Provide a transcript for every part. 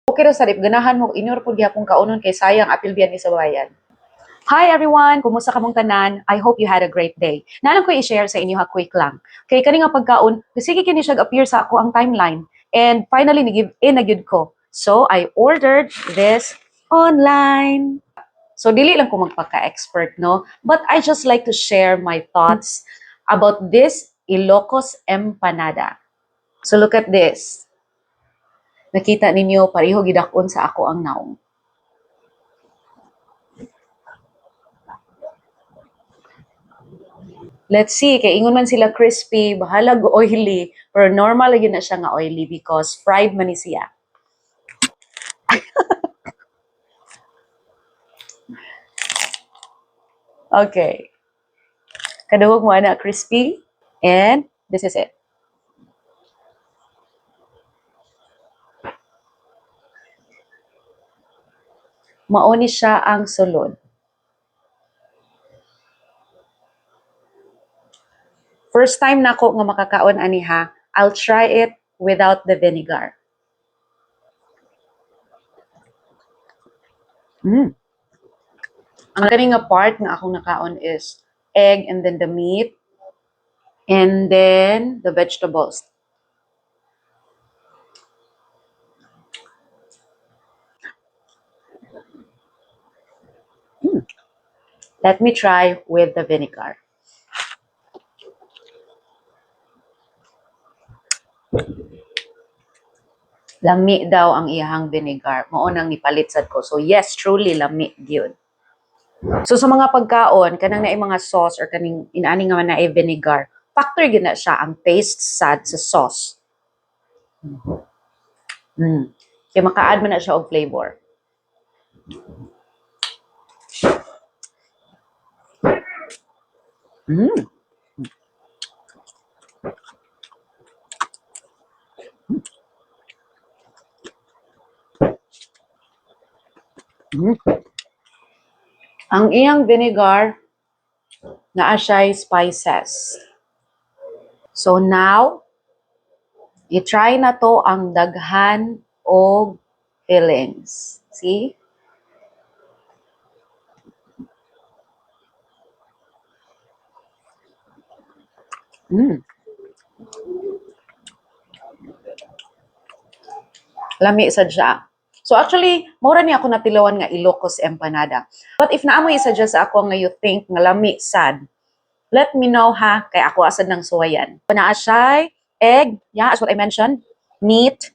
Okay ra sa ganahan mo inyor pud gyapon kaunon kay sayang apil biyan ni sa bayan. Hi everyone! Kumusta kamong tanan? I hope you had a great day. Nalang ko i-share sa inyo ha quick lang. Kay kani nga pagkaon, sige kini siya appear sa ako ang timeline. And finally, ni-give in na gyud ko. So, I ordered this online. So, dili lang ko magpaka-expert, no? But I just like to share my thoughts about this Ilocos empanada. So, look at this. Nakita ninyo, pareho gidakon sa ako ang naong. Let's see, kay ingon man sila crispy, bahalag oily, pero normal lagi na siya nga oily because fried man ni siya. Okay. Kaduhog mo na crispy, and this is it. Mauni siya ang sulod. First time nako nga makakaon ani ha, I'll try it without the vinegar. Ang kani nga part nga akong nakaon is egg and then the meat and then the vegetables. Let me try with the vinegar. Lami daw ang iyahang vinegar. Mao nang nipalit sad ko. So yes, truly lami gyud. So sa mga pagkaon kanang naay mga sauce or kaning inaani nga man naay vinegar, factor gyud na siya ang taste sad sa sauce. Kaya maka-add man na siya og flavor. Ang iyang vinegar naa siya'y spices. So now, i-try na to ang daghan og fillings. See? Lami sad siya. So actually, mura ni ako natilawan nga Ilocos empanada. But if naa mo i-suggest ako nga you think nga lami sad, let me know ha, kay ako asad ng suwayan. Naa siya, egg, yeah, as what I mentioned, meat,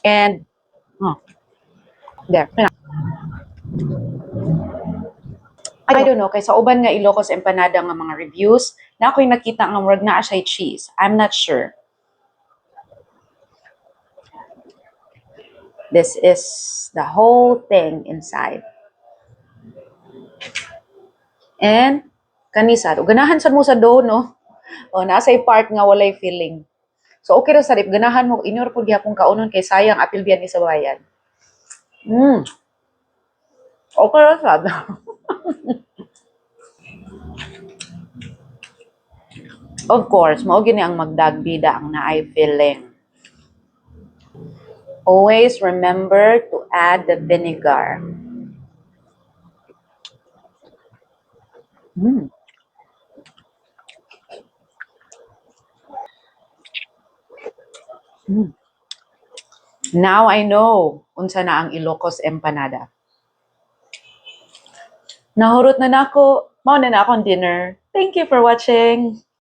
and, there. I don't know, kay sa uban nga Ilocos empanada nga mga reviews, na ako'y nakita nga murag naa siya cheese. I'm not sure. This is the whole thing inside. And, kanisad. Ganahan sad mo sa dough, no? O, nasa'y part nga walay filling. So, okay ra sa ganahan mo, inyor po gyapon kaunon kay sayang apil biyan ni sa bayan. Okay ra sad. Of course, mao gini ang magdagbida ang naay filling. Always remember to add the vinegar. Now I know unsa na ang Ilocos empanada. Nahurot na nako, mao na akong dinner. Thank you for watching.